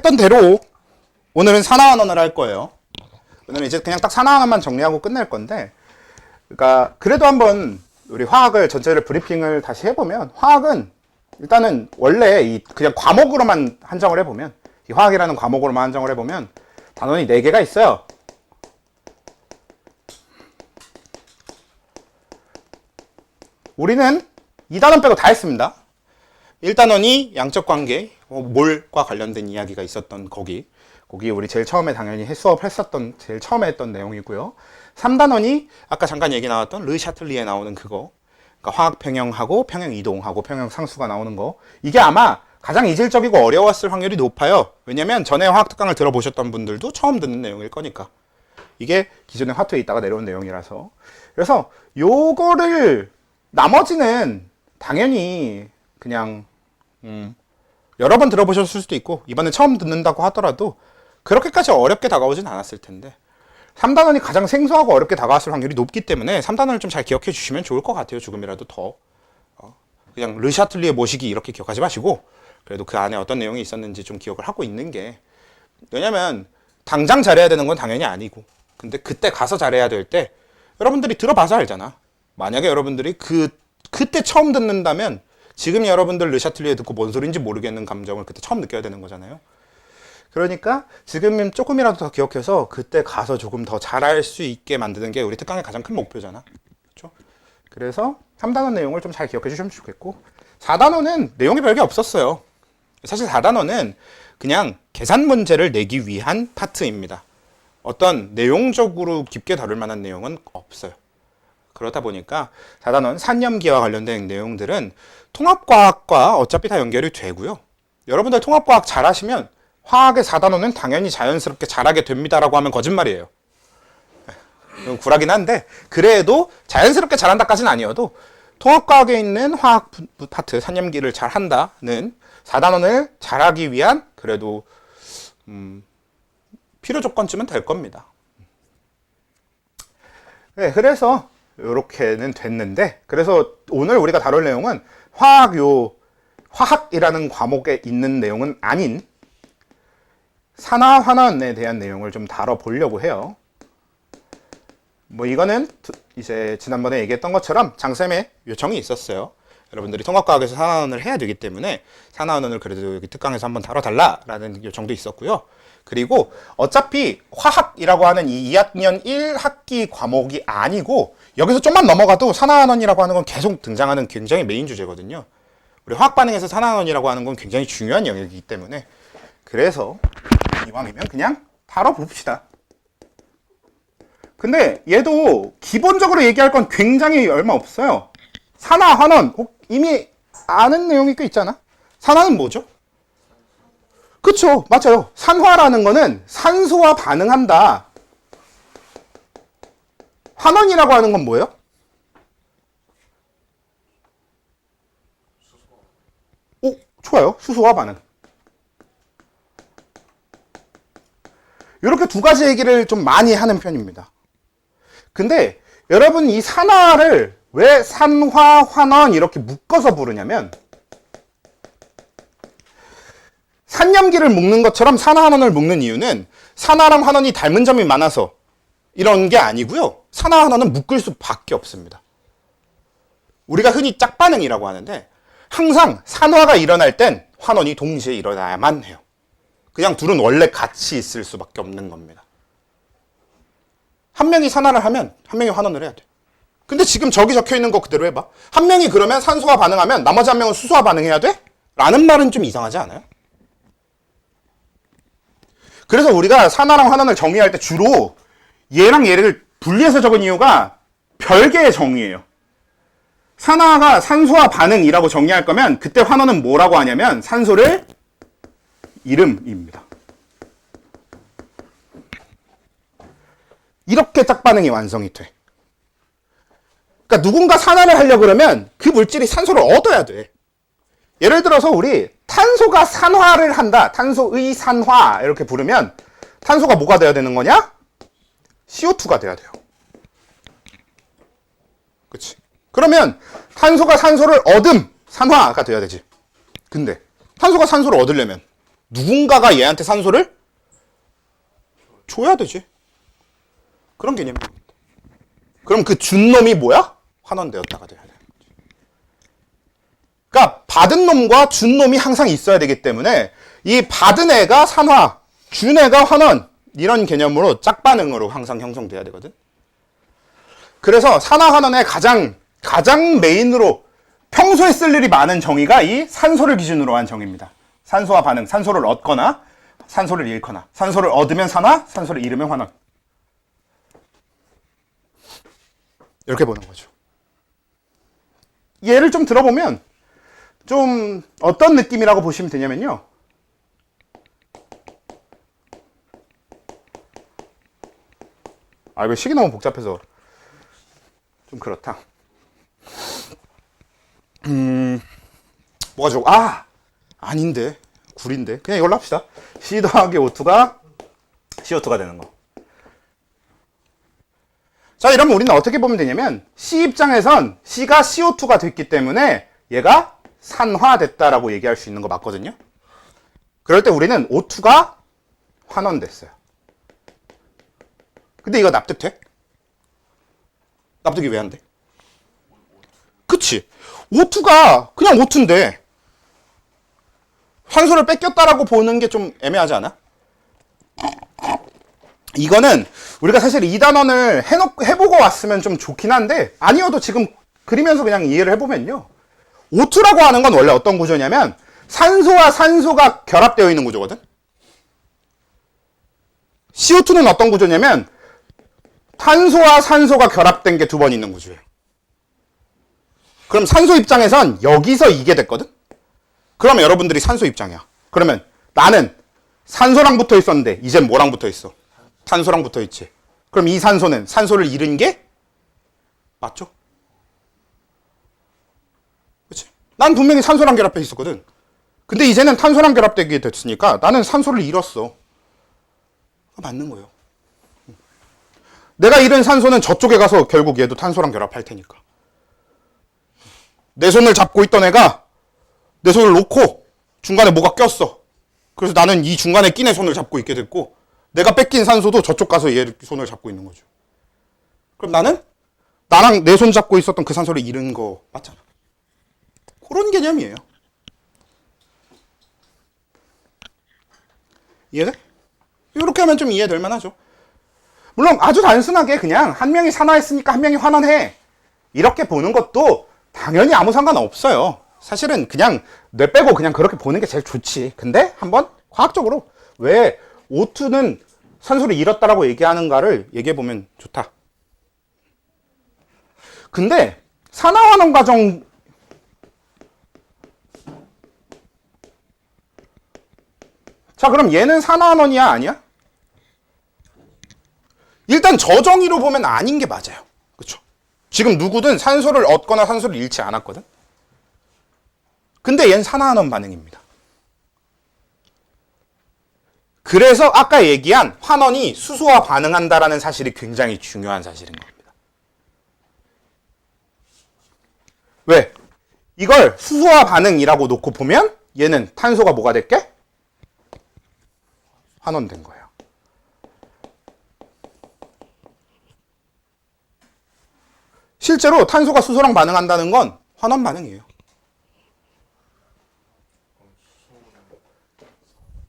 했던 대로 오늘은 산화환원을 할 거예요. 오늘은 이제 그냥 딱 산화환원만 정리하고 끝낼 건데, 그러니까 그래도 한번 우리 화학을 전체를 브리핑을 다시 해보면, 화학은 일단은 원래 이 그냥 과목으로만 한정을 해보면, 이 화학이라는 과목으로만 한정을 해보면 단원이 4개가 있어요. 우리는 2단원 빼고 다 했습니다. 1단원이 양적 관계, 몰과 관련된 이야기가 있었던 거기 우리 제일 처음에 당연히 수업했었던 제일 처음에 했던 내용이고요. 3단원이 아까 잠깐 얘기 나왔던 르 샤틀리에 나오는 그거, 그러니까 화학 평형하고 평형 이동하고 평형 상수가 나오는 거, 이게 아마 가장 이질적이고 어려웠을 확률이 높아요. 왜냐면 전에 화학 특강을 들어보셨던 분들도 처음 듣는 내용일 거니까. 이게 기존에 화투에 있다가 내려온 내용이라서. 그래서 요거를 나머지는 당연히 그냥 여러 번 들어보셨을 수도 있고 이번에 처음 듣는다고 하더라도 그렇게까지 어렵게 다가오진 않았을 텐데, 3단원이 가장 생소하고 어렵게 다가왔을 확률이 높기 때문에 3단원을 좀 잘 기억해 주시면 좋을 것 같아요. 조금이라도 더. 그냥 르 샤틀리에 모시기 이렇게 기억하지 마시고 그래도 그 안에 어떤 내용이 있었는지 좀 기억을 하고 있는 게, 왜냐면 당장 잘해야 되는 건 당연히 아니고, 근데 그때 가서 잘해야 될 때 여러분들이 들어봐서 알잖아. 만약에 여러분들이 그때 처음 듣는다면 지금 여러분들 르 샤틀리에 듣고 뭔 소리인지 모르겠는 감정을 그때 처음 느껴야 되는 거잖아요. 그러니까 지금 조금이라도 더 기억해서 그때 가서 조금 더 잘할 수 있게 만드는 게 우리 특강의 가장 큰 목표잖아. 그렇죠? 그래서 3단원 내용을 좀 잘 기억해 주시면 좋겠고, 4단원은 내용이 별게 없었어요. 사실 4단원은 그냥 계산 문제를 내기 위한 파트입니다. 어떤 내용적으로 깊게 다룰 만한 내용은 없어요. 그렇다 보니까 4단원 산염기와 관련된 내용들은 통합과학과 어차피 다 연결이 되고요. 여러분들 통합과학 잘하시면 화학의 4단원은 당연히 자연스럽게 잘하게 됩니다라고 하면 거짓말이에요. 구라긴 한데 그래도 자연스럽게 잘한다까지는 아니어도 통합과학에 있는 화학 파트 산염기를 잘한다는 4단원을 잘하기 위한 그래도 필요 조건쯤은 될 겁니다. 네, 그래서 이렇게는 됐는데, 그래서 오늘 우리가 다룰 내용은 화학이라는 과목에 있는 내용은 아닌 산화환원에 대한 내용을 좀 다뤄보려고 해요. 뭐 이거는 이제 지난번에 얘기했던 것처럼 장쌤의 요청이 있었어요. 여러분들이 통합과학에서 산화환원을 해야 되기 때문에 산화환원을 그래도 여기 특강에서 한번 다뤄달라라는 요청도 있었고요. 그리고 어차피 화학이라고 하는 이 2학년 1학기 과목이 아니고 여기서 좀만 넘어가도 산화환원이라고 하는 건 계속 등장하는 굉장히 메인 주제거든요. 우리 화학 반응에서 산화환원이라고 하는 건 굉장히 중요한 영역이기 때문에, 그래서 이왕이면 그냥 다뤄봅시다. 근데 얘도 기본적으로 얘기할 건 굉장히 얼마 없어요. 산화환원 이미 아는 내용이 꽤 있잖아. 산화는 뭐죠? 그쵸, 맞아요. 산화라는 거는 산소와 반응한다. 환원이라고 하는 건 뭐예요? 오, 좋아요. 수소와 반응. 이렇게 두 가지 얘기를 좀 많이 하는 편입니다. 근데 여러분 이 산화를 왜 산화, 환원 이렇게 묶어서 부르냐면, 산염기를 묶는 것처럼 산화환원을 묶는 이유는 산화랑 환원이 닮은 점이 많아서 이런 게 아니고요. 산화환원은 묶을 수밖에 없습니다. 우리가 흔히 짝반응이라고 하는데 항상 산화가 일어날 땐 환원이 동시에 일어나야만 해요. 그냥 둘은 원래 같이 있을 수밖에 없는 겁니다. 한 명이 산화를 하면 한 명이 환원을 해야 돼. 근데 지금 저기 적혀 있는 거 그대로 해봐. 한 명이 그러면 산소와 반응하면 나머지 한 명은 수소와 반응해야 돼? 라는 말은 좀 이상하지 않아요? 그래서 우리가 산화랑 환원을 정의할 때 주로 얘랑 얘를 분리해서 적은 이유가 별개의 정의예요. 산화가 산소와 반응이라고 정의할 거면 그때 환원은 뭐라고 하냐면 산소를 이름입니다. 이렇게 짝반응이 완성이 돼. 그러니까 누군가 산화를 하려고 그러면 그 물질이 산소를 얻어야 돼. 예를 들어서 우리 탄소가 산화를 한다. 탄소의 산화 이렇게 부르면 탄소가 뭐가 돼야 되는 거냐? CO2가 돼야 돼요. 그치? 그러면 탄소가 산소를 얻음, 산화가 돼야 되지. 근데 탄소가 산소를 얻으려면 누군가가 얘한테 산소를 줘야 되지. 그런 개념입니다. 그럼 그 준 놈이 뭐야? 환원되었다가 돼야 돼. 그러니까 받은 놈과 준 놈이 항상 있어야 되기 때문에 이 받은 애가 산화, 준 애가 환원, 이런 개념으로 짝반응으로 항상 형성돼야 되거든. 그래서 산화 환원의 가장 메인으로 평소에 쓸 일이 많은 정의가 이 산소를 기준으로 한 정의입니다. 산소와 반응, 산소를 얻거나 산소를 잃거나, 산소를 얻으면 산화, 산소를 잃으면 환원. 이렇게 보는 거죠. 예를 좀 들어보면 좀 어떤 느낌이라고 보시면 되냐면요. 아, 이거 식이 너무 복잡해서 좀 그렇다. 뭐가 좋고, 아닌데. 굴인데. 그냥 이걸로 합시다. C 더하기 O2가 CO2가 되는 거. 자, 이러면 우리는 어떻게 보면 되냐면, C 입장에선 C가 CO2가 됐기 때문에 얘가 산화됐다라고 얘기할 수 있는 거 맞거든요. 그럴 때 우리는 O2가 환원됐어요. 근데 이거 납득돼? 납득이 왜 안 돼? 그치? O2가 그냥 O2인데 산소를 뺏겼다라고 보는 게 좀 애매하지 않아? 이거는 우리가 사실 이 단원을 해보고 왔으면 좀 좋긴 한데 아니어도 지금 그리면서 그냥 이해를 해보면요. O2라고 하는 건 원래 어떤 구조냐면 산소와 산소가 결합되어 있는 구조거든. CO2는 어떤 구조냐면 탄소와 산소가 결합된 게 두 번 있는 구조예요. 그럼 산소 입장에선 여기서 이게 됐거든? 그럼 여러분들이 산소 입장이야. 그러면 나는 산소랑 붙어 있었는데 이젠 뭐랑 붙어 있어? 탄소랑 붙어 있지. 그럼 이 산소는 산소를 잃은 게 맞죠? 그치? 난 분명히 산소랑 결합해 있었거든. 근데 이제는 탄소랑 결합되게 됐으니까 나는 산소를 잃었어. 맞는 거예요. 내가 잃은 산소는 저쪽에 가서 결국 얘도 탄소랑 결합할 테니까. 내 손을 잡고 있던 애가 내 손을 놓고 중간에 뭐가 꼈어. 그래서 나는 이 중간에 낀 애 손을 잡고 있게 됐고 내가 뺏긴 산소도 저쪽 가서 얘 손을 잡고 있는 거죠. 그럼 나는 나랑 내 손 잡고 있었던 그 산소를 잃은 거 맞잖아. 그런 개념이에요. 이해돼? 이렇게 하면 좀 이해될 만하죠. 물론 아주 단순하게 그냥 한 명이 산화했으니까 한 명이 환원해 이렇게 보는 것도 당연히 아무 상관없어요. 사실은 그냥 뇌 빼고 그냥 그렇게 보는 게 제일 좋지. 근데 한번 과학적으로 왜 O2는 산소를 잃었다라고 얘기하는가를 얘기해보면 좋다. 근데 산화환원 과정 자 그럼 얘는 산화환원이야 아니야? 일단 저 정의로 보면 아닌 게 맞아요. 그렇죠? 지금 누구든 산소를 얻거나 산소를 잃지 않았거든. 근데 얘는 산화환원 반응입니다. 그래서 아까 얘기한 환원이 수소와 반응한다라는 사실이 굉장히 중요한 사실인 겁니다. 왜? 이걸 수소와 반응이라고 놓고 보면 얘는 탄소가 뭐가 될게? 환원된 거예요. 실제로 탄소가 수소랑 반응한다는 건 환원 반응이에요.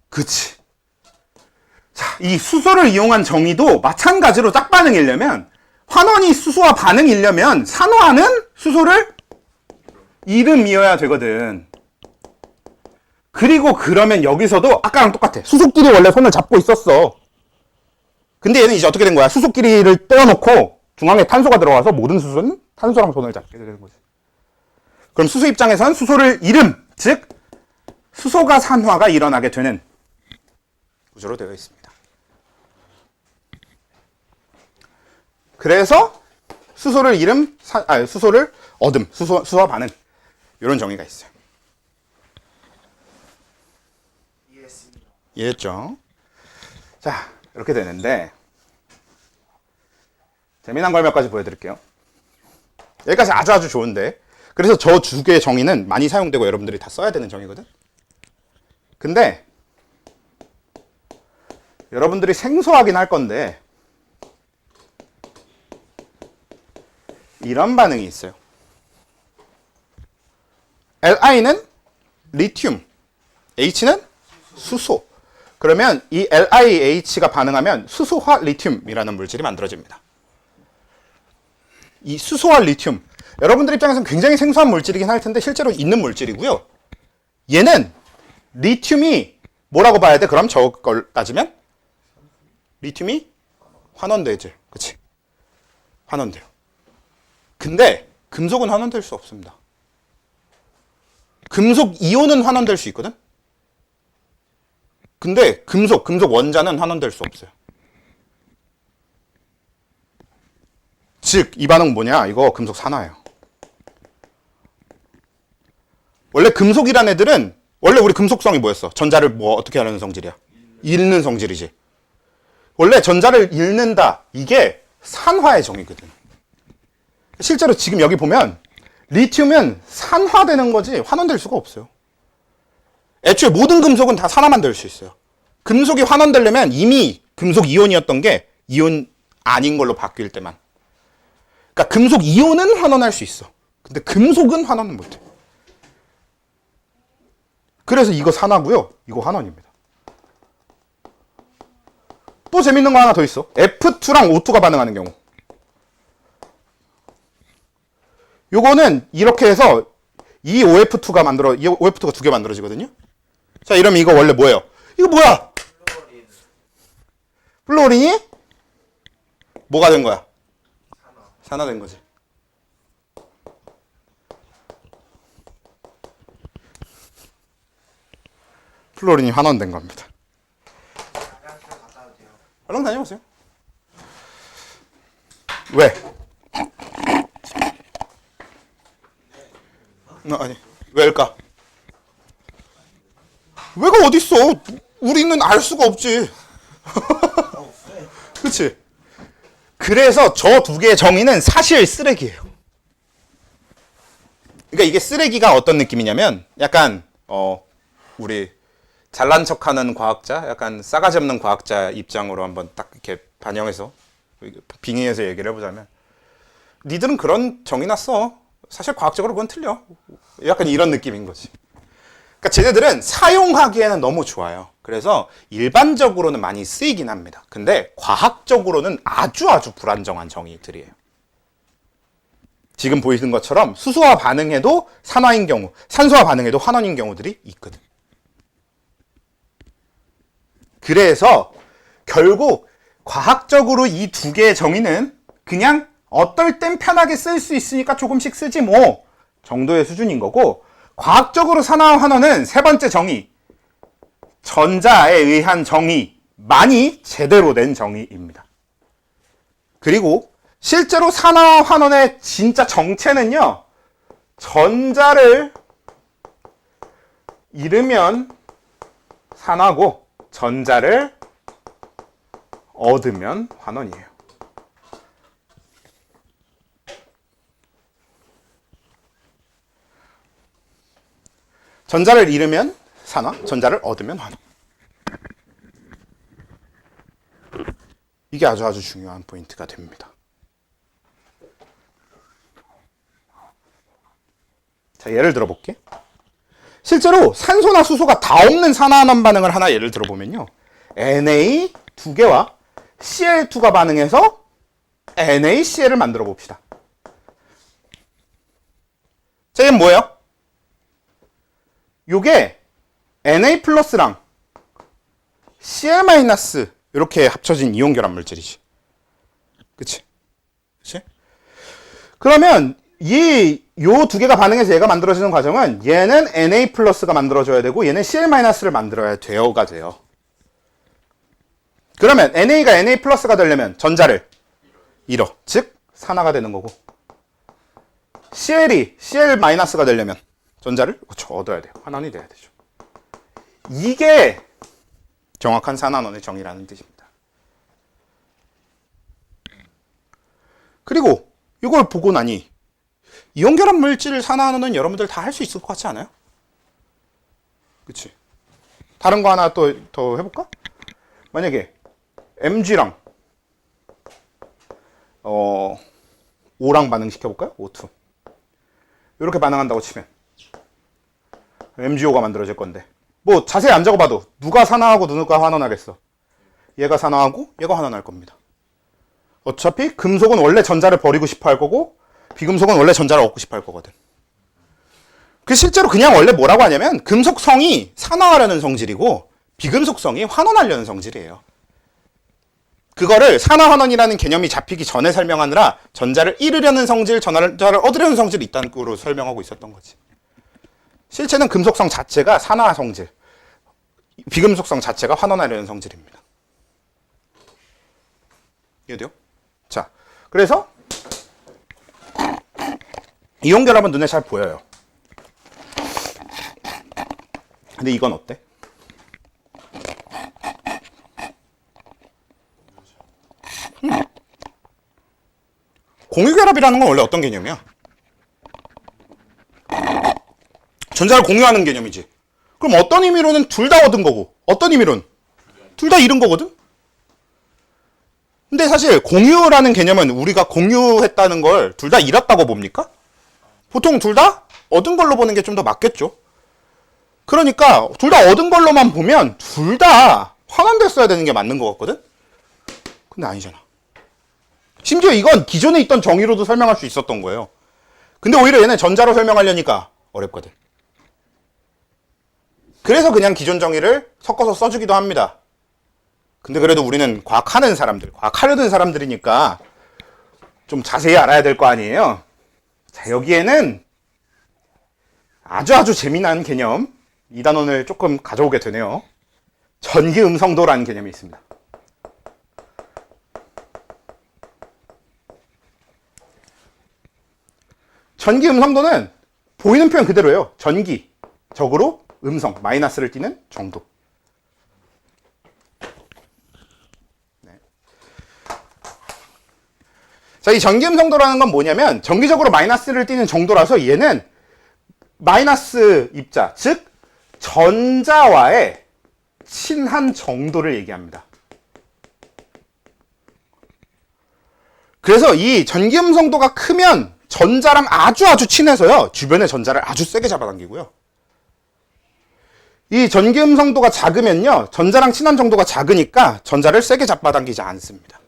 그치. 자, 이 수소를 이용한 정의도 마찬가지로 짝반응이려면 환원이 수소와 반응이려면 산화는 수소를 이름이어야 되거든. 그리고 그러면 여기서도 아까랑 똑같아. 수소끼리 원래 손을 잡고 있었어. 근데 얘는 이제 어떻게 된 거야? 수소끼리를 떼어놓고 중앙에 탄소가 들어와서 모든 수소는 탄소랑 손을 잡게 되는 거지. 그럼 수소 입장에선 수소를 잃음, 즉 수소가 산화가 일어나게 되는 구조로 되어 있습니다. 그래서 수소를 잃음, 수소를 얻음, 수소와 반응 이런 정의가 있어요. 이해했습니다. 이해했죠? 자, 이렇게 되는데 재미난 걸 몇 가지 보여드릴게요. 여기까지 아주 좋은데 그래서 저 두 개의 정의는 많이 사용되고 여러분들이 다 써야 되는 정의거든. 근데 여러분들이 생소하긴 할 건데 이런 반응이 있어요. Li는 리튬, H는 수소. 그러면 이 LiH가 반응하면 수소화 리튬이라는 물질이 만들어집니다. 이 수소화 리튬, 여러분들 입장에서는 굉장히 생소한 물질이긴 할 텐데 실제로 있는 물질이고요. 얘는 리튬이 뭐라고 봐야 돼? 그럼 저걸 따지면 리튬이 환원되지. 그치? 환원돼요. 근데 금속은 환원될 수 없습니다. 금속 이온은 환원될 수 있거든? 근데 금속 원자는 환원될 수 없어요. 즉, 이 반응 뭐냐? 이거 금속 산화예요. 원래 금속이란 애들은, 원래 우리 금속성이 뭐였어? 전자를 뭐 어떻게 하는 성질이야? 잃는 성질이지. 원래 전자를 잃는다. 이게 산화의 정의거든. 실제로 지금 여기 보면 리튬은 산화되는 거지 환원될 수가 없어요. 애초에 모든 금속은 다 산화만 될 수 있어요. 금속이 환원되려면 이미 금속 이온이었던 게 이온 아닌 걸로 바뀔 때만. 그러니까 금속 이온은 환원할 수 있어. 근데 금속은 환원은 못해. 그래서 이거 산화고요. 이거 환원입니다. 또 재밌는 거 하나 더 있어. F2랑 O2가 반응하는 경우. 요거는 이렇게 해서 이 OF2가 두 개 만들어지거든요. 자, 이러면 이거 원래 뭐예요? 이거 뭐야? 플로린이 뭐가 된 거야? 산화된 거지. 플로린이 환원된 겁니다. 화장실 갔다 와도 돼요? 얼른 다녀오세요. 왜? 아니, 왜일까? 왜가 어딨어? 우리는 알 수가 없지. 그치? 그래서 저 두 개의 정의는 사실 쓰레기예요. 그러니까 이게 쓰레기가 어떤 느낌이냐면 약간 우리 잘난 척하는 과학자, 약간 싸가지 없는 과학자 입장으로 한번 딱 이렇게 반영해서 빙의해서 얘기를 해보자면 니들은 그런 정의나 써. 사실 과학적으로 그건 틀려. 약간 이런 느낌인 거지. 그러니까 쟤네들은 사용하기에는 너무 좋아요. 그래서 일반적으로는 많이 쓰이긴 합니다. 근데 과학적으로는 아주 불안정한 정의들이에요. 지금 보이는 것처럼 수소와 반응해도 산화인 경우, 산소와 반응해도 환원인 경우들이 있거든. 그래서 결국 과학적으로 이 두 개의 정의는 그냥 어떨 땐 편하게 쓸 수 있으니까 조금씩 쓰지 뭐 정도의 수준인 거고, 과학적으로 산화와 환원은 세 번째 정의, 전자에 의한 정의만이 제대로 된 정의입니다. 그리고 실제로 산화와 환원의 진짜 정체는요, 전자를 잃으면 산화고 전자를 얻으면 환원이에요. 전자를 잃으면 산화, 전자를 얻으면 환원. 이게 아주 중요한 포인트가 됩니다. 자, 예를 들어볼게. 실제로 산소나 수소가 다 없는 산화환원 반응을 하나 예를 들어보면요, Na 두 개와 Cl2가 반응해서 NaCl을 만들어 봅시다. 자, 얘는 뭐예요? 요게 Na 플러스랑 Cl 마이너스 이렇게 합쳐진 이온 결합 물질이지. 그치? 그치? 그러면 요 두 개가 반응해서 얘가 만들어지는 과정은 얘는 Na 플러스가 만들어져야 되고 얘는 Cl 마이너스를 만들어야 돼요가 돼요. 그러면 Na가 Na 플러스가 되려면 전자를 잃어. 즉 산화가 되는 거고, Cl이 Cl 마이너스가 되려면 전자를 얻어야 돼요. 환원이 돼야 되죠. 이게 정확한 산화환원의 정의라는 뜻입니다. 그리고 이걸 보고 나니 이온결합 물질 산화환원은 여러분들 다 할 수 있을 것 같지 않아요? 그치? 다른 거 하나 또 더 해볼까? 만약에 Mg랑 O랑 반응시켜볼까요? O2. 이렇게 반응한다고 치면 MgO가 만들어질 건데 뭐 자세히 안 적어봐도 누가 산화하고 누가 환원하겠어? 얘가 산화하고 얘가 환원할 겁니다. 어차피 금속은 원래 전자를 버리고 싶어 할 거고 비금속은 원래 전자를 얻고 싶어 할 거거든. 그 실제로 그냥 원래 뭐라고 하냐면 금속성이 산화하려는 성질이고 비금속성이 환원하려는 성질이에요. 그거를 산화환원이라는 개념이 잡히기 전에 설명하느라 전자를 잃으려는 성질, 전자를 얻으려는 성질이 있다는 거로 설명하고 있었던 거지. 실체는 금속성 자체가 산화 성질, 비금속성 자체가 환원하려는 성질입니다. 이해돼요? 자, 그래서 이온 결합은 눈에 잘 보여요. 근데 이건 어때? 공유결합이라는 건 원래 어떤 개념이야? 전자를 공유하는 개념이지. 그럼 어떤 의미로는 둘 다 얻은 거고 어떤 의미로는 둘 다 잃은 거거든? 근데 사실 공유라는 개념은 우리가 공유했다는 걸 둘 다 잃었다고 봅니까? 보통 둘 다 얻은 걸로 보는 게 좀 더 맞겠죠. 그러니까 둘 다 얻은 걸로만 보면 둘 다 환원됐어야 되는 게 맞는 것 같거든? 근데 아니잖아. 심지어 이건 기존에 있던 정의로도 설명할 수 있었던 거예요. 근데 오히려 얘네 전자로 설명하려니까 어렵거든. 그래서 그냥 기존 정의를 섞어서 써주기도 합니다. 근데 그래도 우리는 과학하는 사람들, 과학하려는 사람들이니까 좀 자세히 알아야 될 거 아니에요. 자, 여기에는 아주 재미난 개념, 이 단원을 조금 가져오게 되네요. 전기음성도라는 개념이 있습니다. 전기음성도는 보이는 표현 그대로예요. 전기, 적으로 음성, 마이너스를 띠는 정도. 네. 자, 이 전기음성도라는 건 뭐냐면 정기적으로 마이너스를 띠는 정도라서 얘는 마이너스 입자, 즉 전자와의 친한 정도를 얘기합니다. 그래서 이 전기음성도가 크면 전자랑 아주 친해서요. 주변의 전자를 아주 세게 잡아당기고요. 이 전기음성도가 작으면요. 전자랑 친한 정도가 작으니까 전자를 세게 잡아당기지 않습니다.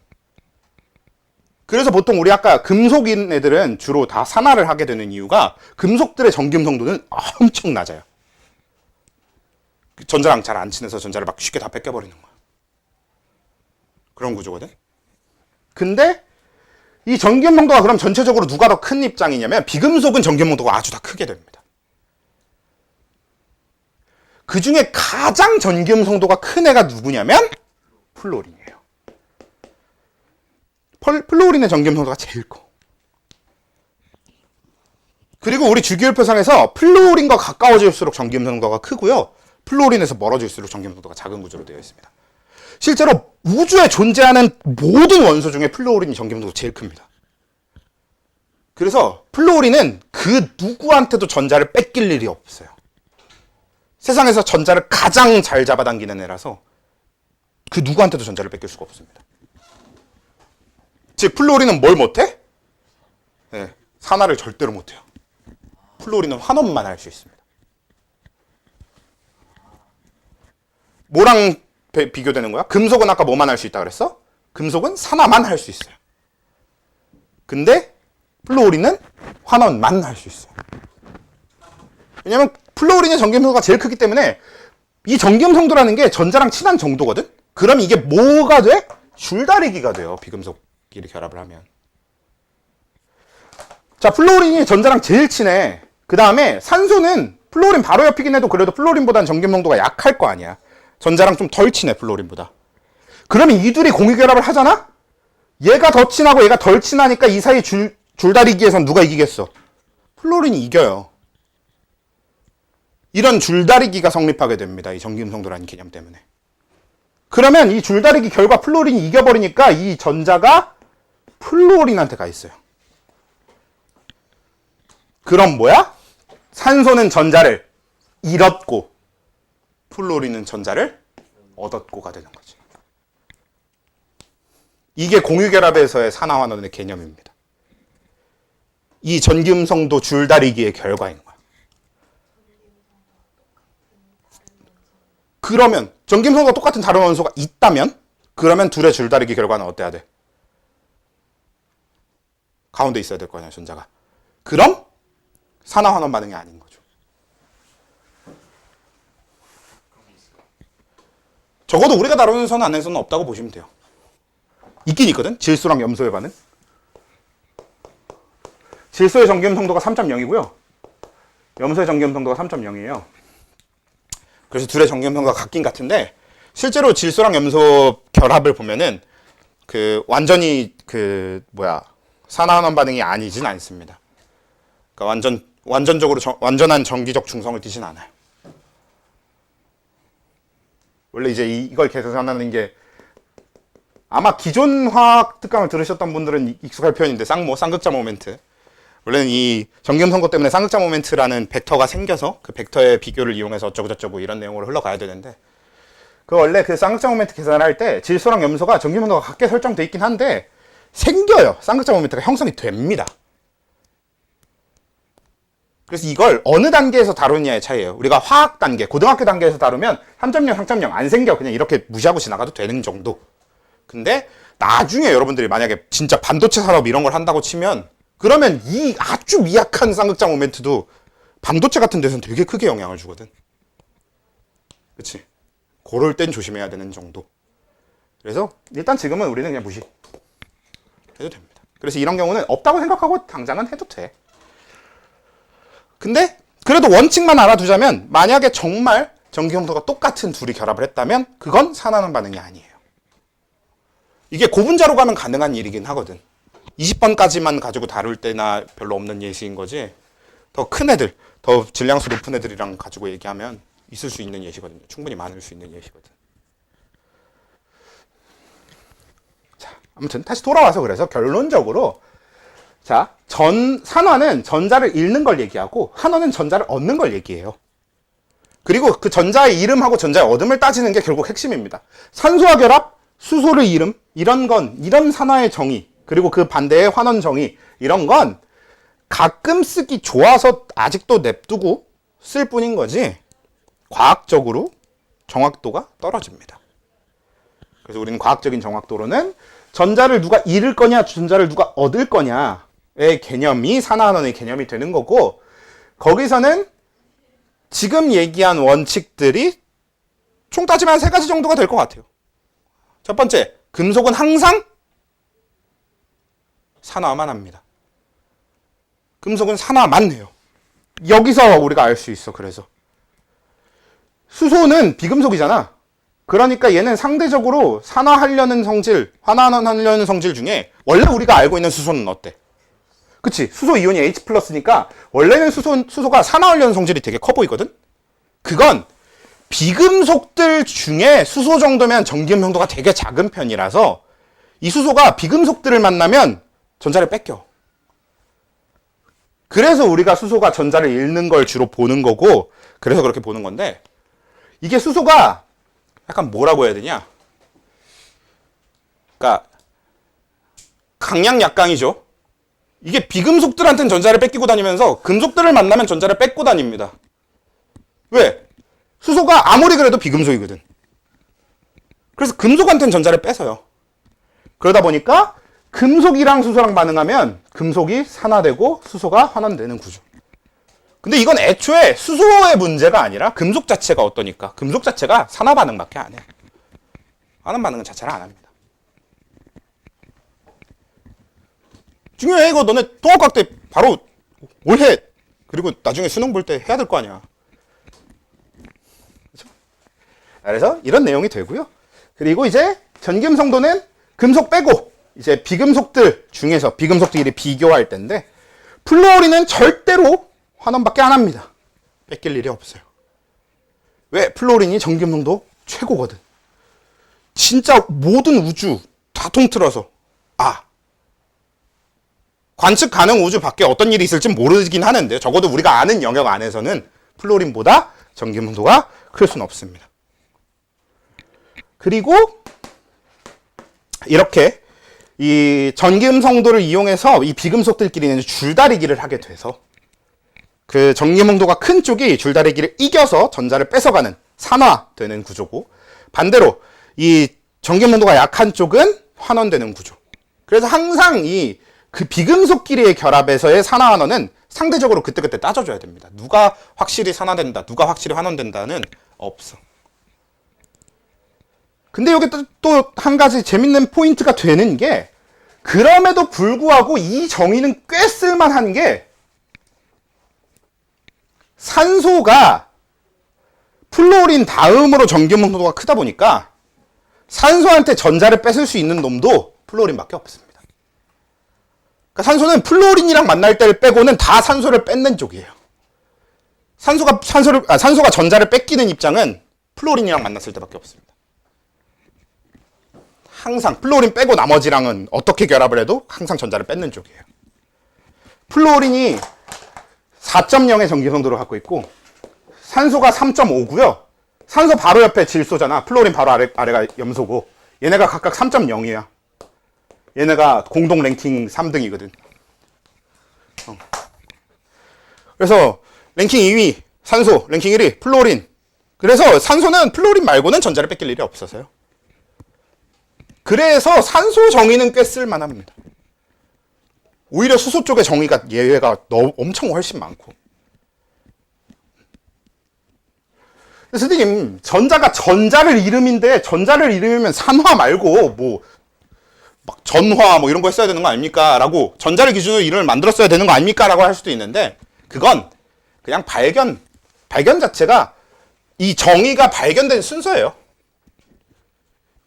그래서 보통 우리 아까 금속인 애들은 주로 다 산화를 하게 되는 이유가 금속들의 전기음성도는 엄청 낮아요. 전자랑 잘 안 친해서 전자를 막 쉽게 다 뺏겨버리는 거야. 그런 구조거든. 근데 이 전기음성도가 그럼 전체적으로 누가 더 큰 입장이냐면 비금속은 전기음성도가 아주 다 크게 됩니다. 그 중에 가장 전기음성도가 큰 애가 누구냐면 플루오린이에요. 플루오린의 전기음성도가 제일 커. 그리고 우리 주기율표상에서 플루오린과 가까워질수록 전기음성도가 크고요. 플루오린에서 멀어질수록 전기음성도가 작은 구조로 되어 있습니다. 실제로 우주에 존재하는 모든 원소 중에 플루오린이 전기음성도가 제일 큽니다. 그래서 플루오린은 그 누구한테도 전자를 뺏길 일이 없어요. 세상에서 전자를 가장 잘 잡아당기는 애라서 그 누구한테도 전자를 뺏길 수가 없습니다. 즉 플루오린은 뭘 못해? 네, 산화를 절대로 못해요. 플루오린은 환원만 할 수 있습니다. 뭐랑 비교되는 거야? 금속은 아까 뭐만 할 수 있다 그랬어? 금속은 산화만 할 수 있어요. 근데 플루오린은 환원만 할 수 있어요. 왜냐면 플루오린의 전기음성도가 제일 크기 때문에 이 전기음성도라는 게 전자랑 친한 정도거든? 그럼 이게 뭐가 돼? 줄다리기가 돼요. 비금속끼리 결합을 하면. 자, 플루오린이 전자랑 제일 친해. 그 다음에 산소는 플루오린 바로 옆이긴 해도 그래도 플루오린보다는 전기음성도가 약할 거 아니야. 전자랑 좀 덜 친해, 플루오린보다. 그러면 이 둘이 공유결합을 하잖아? 얘가 더 친하고 얘가 덜 친하니까 이 사이 줄다리기에선 누가 이기겠어? 플루오린이 이겨요. 이런 줄다리기가 성립하게 됩니다. 이 전기음성도라는 개념 때문에. 그러면 이 줄다리기 결과 플루오린이 이겨버리니까 이 전자가 플루오린한테 가 있어요. 그럼 뭐야? 산소는 전자를 잃었고 플루오린은 전자를 얻었고가 되는 거지. 이게 공유결합에서의 산화환원의 개념입니다. 이 전기음성도 줄다리기의 결과인 거야. 그러면 전기음성과 똑같은 다른 원소가 있다면 그러면 둘의 줄다리기 결과는 어때야 돼? 가운데 있어야 될 거 아니야, 전자가. 그럼 산화환원 반응이 아닌 거죠. 적어도 우리가 다루는 선 안에서는 없다고 보시면 돼요. 있긴 있거든. 질소랑 염소의 반응. 질소의 전기음성도가 3.0이고요. 염소의 전기음성도가 3.0이에요. 그래서 둘의 전기음성도가 같긴 같은데 실제로 질소랑 염소 결합을 보면은 완전히 산화환원 반응이 아니진 않습니다. 그러니까 완전적으로 완전한 전기적 중성을 띠진 않아요. 원래 이제 이걸 계산하는 게 아마 기존 화학 특강을 들으셨던 분들은 익숙할 표현인데 쌍극자 모멘트. 원래는 이 전기음성도 때문에 쌍극자 모멘트라는 벡터가 생겨서 그 벡터의 비교를 이용해서 어쩌고저쩌고 이런 내용으로 흘러가야 되는데 원래 그 쌍극자 모멘트 계산할 때 질소랑 염소가 전기음성도가 같게 설정돼 있긴 한데 생겨요. 쌍극자 모멘트가 형성이 됩니다. 그래서 이걸 어느 단계에서 다루느냐의 차이예요. 우리가 화학 단계, 고등학교 단계에서 다루면 3.0, 3.0 안 생겨. 그냥 이렇게 무시하고 지나가도 되는 정도. 근데 나중에 여러분들이 만약에 진짜 반도체 산업 이런 걸 한다고 치면 그러면 이 아주 미약한 쌍극자 모멘트도 반도체 같은 데서는 되게 크게 영향을 주거든. 그치? 그럴 땐 조심해야 되는 정도. 그래서 일단 지금은 우리는 그냥 무시해도 됩니다. 그래서 이런 경우는 없다고 생각하고 당장은 해도 돼. 근데 그래도 원칙만 알아두자면 만약에 정말 전기형도가 똑같은 둘이 결합을 했다면 그건 산화환원 반응이 아니에요. 이게 고분자로 가면 가능한 일이긴 하거든. 20번까지만 가지고 다룰 때나 별로 없는 예시인 거지. 더 큰 애들, 더 질량수 높은 애들이랑 가지고 얘기하면 있을 수 있는 예시거든요. 충분히 많을 수 있는 예시거든. 자, 아무튼 다시 돌아와서 그래서 결론적으로 자, 산화는 전자를 잃는 걸 얘기하고 한화는 전자를 얻는 걸 얘기해요. 그리고 그 전자의 잃음하고 전자의 얻음을 따지는 게 결국 핵심입니다. 산소와 결합, 수소를 잃음, 이런 산화의 정의, 그리고 그 반대의 환원 정의, 이런 건 가끔 쓰기 좋아서 아직도 냅두고 쓸 뿐인 거지 과학적으로 정확도가 떨어집니다. 그래서 우리는 과학적인 정확도로는 전자를 누가 잃을 거냐, 전자를 누가 얻을 거냐의 개념이 산화환원의 개념이 되는 거고, 거기서는 지금 얘기한 원칙들이 총 따지면 3가지 정도가 될 것 같아요. 첫 번째, 금속은 항상 산화만 합니다. 금속은 산화만 해요. 여기서 우리가 알 수 있어. 그래서 수소는 비금속이잖아. 그러니까 얘는 상대적으로 산화하려는 성질, 환원하려는 성질 중에 원래 우리가 알고 있는 수소는 어때? 그치? 수소 이온이 H+니까 원래는 수소가 산화하려는 성질이 되게 커 보이거든? 그건 비금속들 중에 수소 정도면 전기음성도가 되게 작은 편이라서 이 수소가 비금속들을 만나면 전자를 뺏겨. 그래서 우리가 수소가 전자를 잃는 걸 주로 보는 거고, 그래서 그렇게 보는 건데, 이게 수소가 약간 뭐라고 해야 되냐? 그러니까 강약약강이죠. 이게 비금속들한테는 전자를 뺏기고 다니면서 금속들을 만나면 전자를 뺏고 다닙니다. 왜? 수소가 아무리 그래도 비금속이거든. 그래서 금속한테는 전자를 뺏어요. 그러다 보니까 금속이랑 수소랑 반응하면 금속이 산화되고 수소가 환원되는 구조. 근데 이건 애초에 수소의 문제가 아니라 금속 자체가 어떠니까. 금속 자체가 산화 반응밖에 안 해. 환원 반응은 자체를 안 합니다. 중요해. 이거 너네 통합과학 때 바로 올해 그리고 나중에 수능 볼 때 해야 될 거 아니야. 그렇죠? 그래서 이런 내용이 되고요. 그리고 이제 전기음성도는 금속 빼고 이제 비금속들 중에서 비금속들끼리 비교할 텐데, 플루오린은 절대로 환원밖에 안 합니다. 뺏길 일이 없어요. 왜? 플루오린이 전기음성도 최고거든. 진짜 모든 우주 다 통틀어서 관측 가능 우주 밖에 어떤 일이 있을지 모르긴 하는데, 적어도 우리가 아는 영역 안에서는 플루오린보다 전기음성도가 클 수는 없습니다. 그리고 이렇게 이 전기음성도를 이용해서 이 비금속들끼리는 줄다리기를 하게 돼서 그 전기음성도가 큰 쪽이 줄다리기를 이겨서 전자를 뺏어가는 산화되는 구조고, 반대로 이 전기음성도가 약한 쪽은 환원되는 구조. 그래서 항상 이 그 비금속끼리의 결합에서의 산화환원은 상대적으로 그때그때 따져줘야 됩니다. 누가 확실히 산화된다, 누가 확실히 환원된다는 없어. 근데 여기 또 한 가지 재밌는 포인트가 되는 게, 그럼에도 불구하고 이 정의는 꽤 쓸만한 게, 산소가 플로린 다음으로 전기음성도가 크다 보니까 산소한테 전자를 뺏을 수 있는 놈도 플로린밖에 없습니다. 그러니까 산소는 플로린이랑 만날 때를 빼고는 다 산소를 뺏는 쪽이에요. 산소가 전자를 뺏기는 입장은 플로린이랑 만났을 때밖에 없습니다. 항상 플로린 빼고 나머지랑은 어떻게 결합을 해도 항상 전자를 뺏는 쪽이에요. 플로린이 4.0의 전기성도를 갖고 있고, 산소가 3.5고요. 산소 바로 옆에 질소잖아. 플로린 바로 아래가 염소고, 얘네가 각각 3.0이야. 얘네가 공동 랭킹 3등이거든. 그래서 랭킹 2위 산소, 랭킹 1위 플로린. 그래서 산소는 플로린 말고는 전자를 뺏길 일이 없어서요. 그래서 산소 정의는 꽤 쓸만합니다. 오히려 수소 쪽의 정의가 예외가 엄청 훨씬 많고. 선생님, 전자가 전자를 이름인데 전자를 이름이면 산화 말고 뭐 막 전화 뭐 이런 거 했어야 되는 거 아닙니까? 라고, 전자를 기준으로 이름을 만들었어야 되는 거 아닙니까? 라고 할 수도 있는데, 그건 그냥 발견 자체가 이 정의가 발견된 순서예요.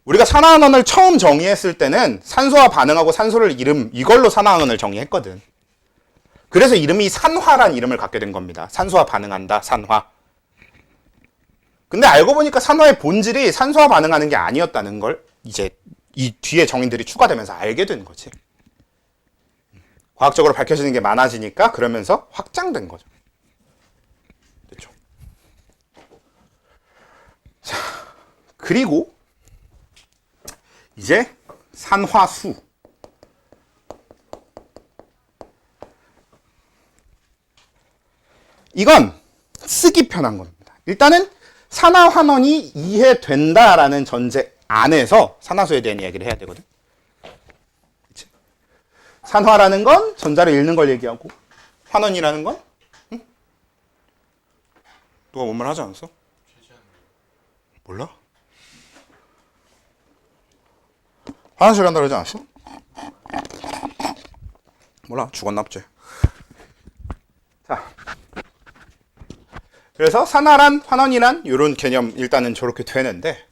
우리가 산화환원을 처음 정의했을 때는 산소와 반응하고 산소를 이걸로 산화환원을 정의했거든. 그래서 이름이 산화란 이름을 갖게 된 겁니다. 산소와 반응한다, 산화. 근데 알고 보니까 산화의 본질이 산소와 반응하는 게 아니었다는 걸 이제 이 뒤에 정의들이 추가되면서 알게 된 거지. 과학적으로 밝혀지는 게 많아지니까 그러면서 확장된 거죠. 됐죠? 자, 그리고 이제 산화수. 이건 쓰기 편한 겁니다. 일단은 산화환원이 이해된다라는 전제 안에서 산화수에 대한 이야기를 해야 되거든. 그치? 산화라는 건 전자를 잃는 걸 얘기하고, 환원이라는 건 누가 뭔 말 하지 않았어? 몰라? 화장실 간다 그러지 않았어? 몰라, 죽었나 보지. 자, 그래서 산화란, 환원이란 이런 개념 일단은 저렇게 되는데,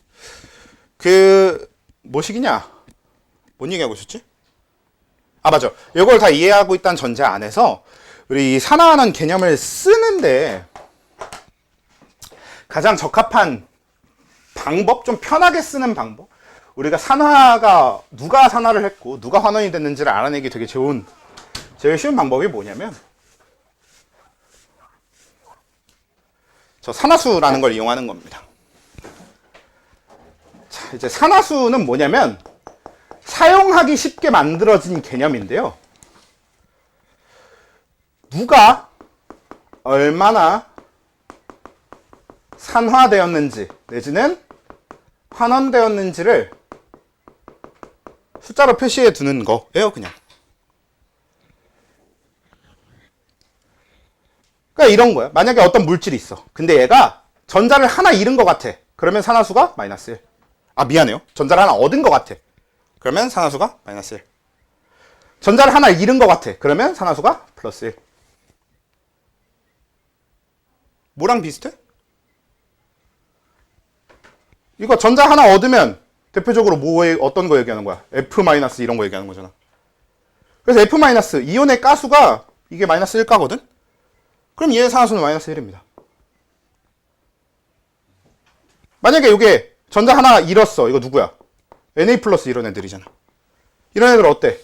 뭐시기냐? 뭔 얘기하고 있었지? 아, 맞아. 이걸 다 이해하고 있다는 전제 안에서 우리 이 산화환원 개념을 쓰는데 가장 적합한 방법, 좀 편하게 쓰는 방법, 우리가 누가 산화를 했고 누가 환원이 됐는지를 알아내기 되게 제일 쉬운 방법이 뭐냐면, 저 산화수라는 걸 이용하는 겁니다. 자, 이제 산화수는 뭐냐면 사용하기 쉽게 만들어진 개념인데요. 누가 얼마나 산화되었는지 내지는 환원되었는지를 숫자로 표시해 두는 거예요, 그냥. 그러니까 이런 거야. 만약에 어떤 물질이 있어. 근데 얘가 전자를 하나 잃은 것 같아. 그러면 산화수가 마이너스 1. 아, 미안해요. 전자를 하나 얻은 것 같아. 그러면 산화수가 마이너스 1. 전자를 하나 잃은 것 같아. 그러면 산화수가 플러스 1. 뭐랑 비슷해? 이거 전자 하나 얻으면 대표적으로 어떤 거 얘기하는 거야? F- 이런 거 얘기하는 거잖아. 그래서 F- 이온의 가수가 이게 마이너스 1가거든? 그럼 얘의 산화수는 마이너스 1입니다. 만약에 이게 전자 하나 잃었어. 이거 누구야? Na 플러스 이런 애들이잖아. 이런 애들 어때?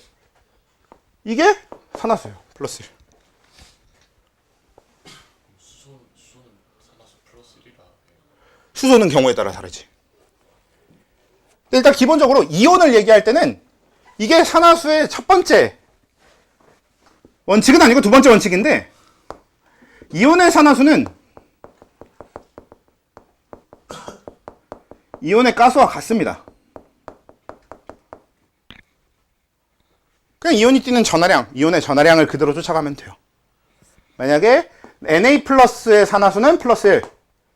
이게 산화수예요. 플러스 1. 수소는 산화수 플러스 1이라. 수소는 경우에 따라 다르지. 일단 기본적으로 이온을 얘기할 때는 이게 산화수의 첫 번째 원칙은 아니고 두 번째 원칙인데, 이온의 산화수는 이온의 가스와 같습니다. 그냥 이온이 띠는 전하량, 이온의 전하량을 그대로 쫓아가면 돼요. 만약에 Na 플러스의 산화수는 플러스 1,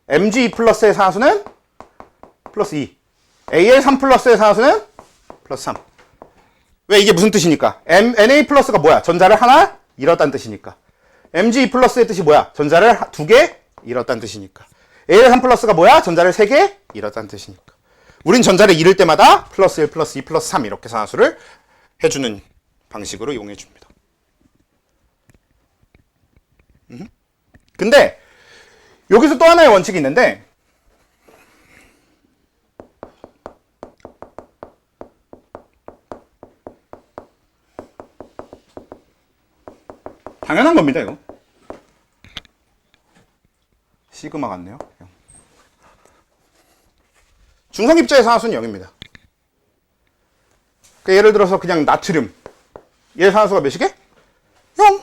Mg 플러스의 산화수는 플러스 2, Al3 플러스의 산화수는 플러스 3. 왜? 이게 무슨 뜻이니까? Na 플러스가 뭐야? 전자를 하나 잃었다는 뜻이니까. Mg 플러스의 뜻이 뭐야? 전자를 두 개 잃었다는 뜻이니까. Al3 플러스가 뭐야? 전자를 세 개 잃었다는 뜻이니까. 우린 전자를 잃을 때마다 플러스 1, 플러스 2, 플러스 3 이렇게 산화수를 해주는 방식으로 이용해 줍니다. 근데 여기서 또 하나의 원칙이 있는데, 당연한 겁니다, 이거. 시그마 같네요. 중성 입자의 산화수는 0입니다. 그러니까 예를 들어서 그냥 나트륨, 얘 산화수가 몇이게? 0.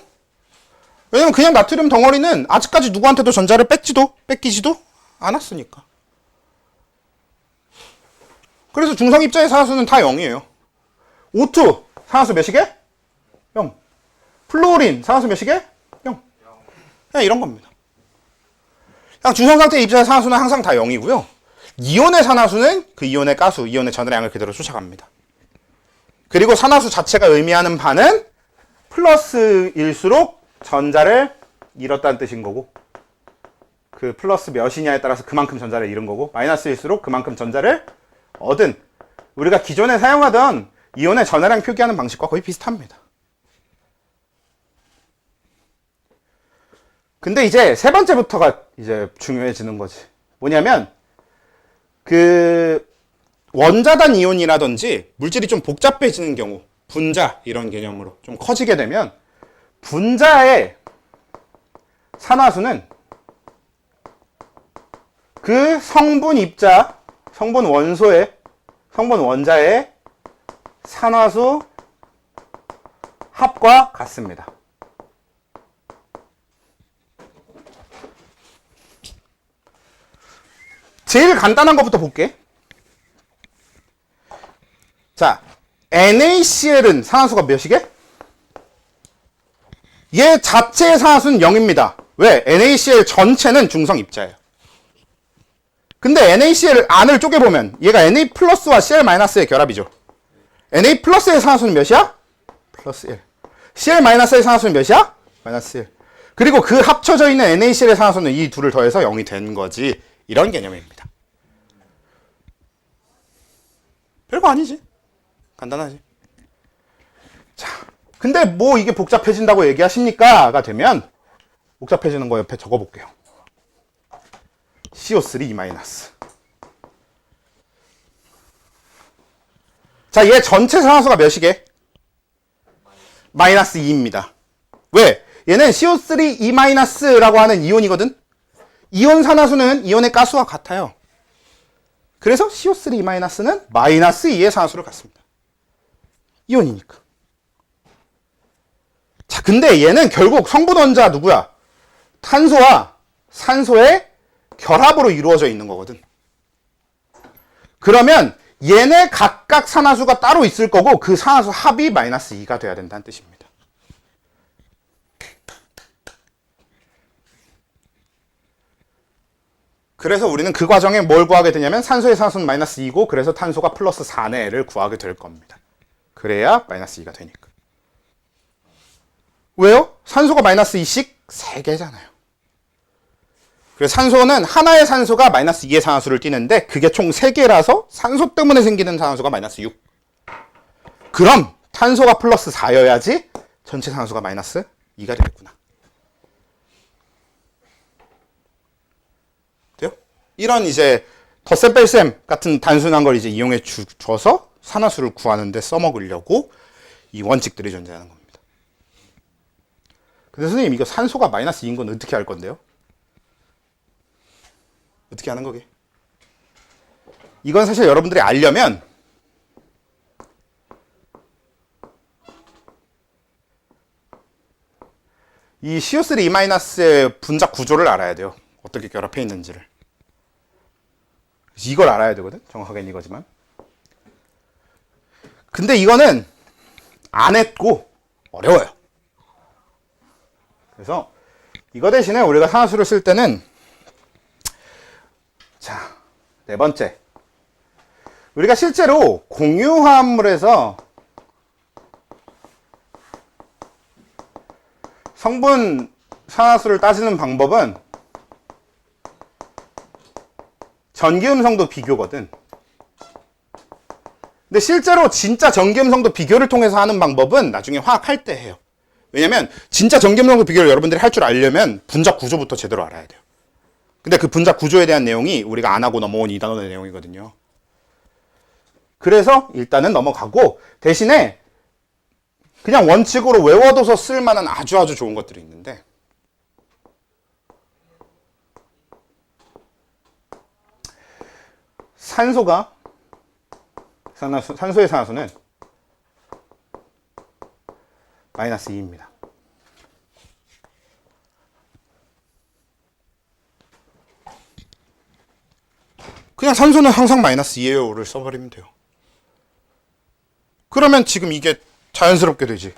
왜냐면 그냥 나트륨 덩어리는 아직까지 누구한테도 전자를 뺏기지도 않았으니까. 그래서 중성 입자의 산화수는 다 0이에요. O2 산화수 몇이게? 0. 플루오린 산화수 몇이게? 0. 그냥 이런 겁니다. 그냥 중성 상태의 입자의 산화수는 항상 다 0이고요. 이온의 산화수는 그 이온의 가수, 이온의 전하량을 그대로 쫓아갑니다. 그리고 산화수 자체가 의미하는 바는 플러스일수록 전자를 잃었다는 뜻인 거고, 그 플러스 몇이냐에 따라서 그만큼 전자를 잃은 거고, 마이너스일수록 그만큼 전자를 얻은, 우리가 기존에 사용하던 이온의 전하량 표기하는 방식과 거의 비슷합니다. 근데 이제 세 번째부터가 이제 중요해지는 거지. 뭐냐면 그 원자단 이온이라든지 물질이 좀 복잡해지는 경우, 분자 이런 개념으로 좀 커지게 되면 분자의 산화수는 그 성분 입자, 성분 원자의 산화수 합과 같습니다. 제일 간단한 것부터 볼게. 자, NaCl은 산화수가 몇이게? 얘 자체의 산화수는 0입니다. 왜? NaCl 전체는 중성 입자예요. 근데 NaCl 안을 쪼개보면 얘가 Na 플러스와 Cl 마이너스의 결합이죠. Na 플러스의 산화수는 몇이야? 플러스 1. Cl 마이너스의 산화수는 몇이야? 마이너스 1. 그리고 그 합쳐져 있는 NaCl의 산화수는 이 둘을 더해서 0이 된 거지. 이런 개념입니다. 별거 아니지. 간단하지. 자, 근데 뭐 이게 복잡해진다고 얘기하십니까? 가 되면 복잡해지는 거 옆에 적어볼게요. CO3-. 자, 얘 전체 산화수가 몇이게? 마이너스 2입니다. 왜? 얘는 CO3-라고 하는 이온이거든? 이온 산화수는 이온의 가스와 같아요. 그래서 CO3-는 마이너스 2의 산화수를 갖습니다. 이온이니까. 자, 근데 얘는 결국 성분 원자 누구야? 탄소와 산소의 결합으로 이루어져 있는 거거든. 그러면 얘네 각각 산화수가 따로 있을 거고 그 산화수 합이 마이너스 2가 돼야 된다는 뜻입니다. 그래서 우리는 그 과정에 뭘 구하게 되냐면 산소의 산화수는 마이너스 2고 그래서 탄소가 플러스 4네를 구하게 될 겁니다. 그래야 마이너스 2가 되니까. 왜요? 산소가 마이너스 2씩 3개잖아요. 그래서 산소는 하나의 산소가 마이너스 2의 산화수를 띠는데 그게 총 3개라서 산소 때문에 생기는 산화수가 마이너스 6. 그럼 탄소가 플러스 4여야지 전체 산화수가 마이너스 2가 되겠구나. 돼요? 이런 이제 덧셈 뺄셈 같은 단순한 걸 이제 이용해 줘서 산화수를 구하는데 써먹으려고 이 원칙들이 존재하는 겁니다. 근데 선생님 이거 산소가 마이너스 2인 건 어떻게 알 건데요? 어떻게 하는 거게? 이건 사실 여러분들이 알려면 이 CO3-의 분자 구조를 알아야 돼요. 어떻게 결합해 있는지를. 이걸 알아야 되거든. 정확하게는 이거지만. 근데 이거는 안 했고 어려워요. 그래서 이거 대신에 우리가 산화수를 쓸 때는 자, 네 번째. 우리가 실제로 공유화합물에서 성분 산화수를 따지는 방법은 전기음성도 비교거든. 근데 실제로 진짜 전기음성도 비교를 통해서 하는 방법은 나중에 화학할 때 해요. 왜냐면 진짜 전기음성도 비교를 여러분들이 할 줄 알려면 분자 구조부터 제대로 알아야 돼요. 근데 그 분자 구조에 대한 내용이 우리가 안 하고 넘어온 2단원의 내용이거든요. 그래서 일단은 넘어가고 대신에 그냥 원칙으로 외워둬서 쓸만한 아주 좋은 것들이 있는데 산소의 산화수는 마이너스 2입니다. 그냥 산소는 항상 마이너스 2예요를 써버리면 돼요. 그러면 지금 이게 자연스럽게 되지.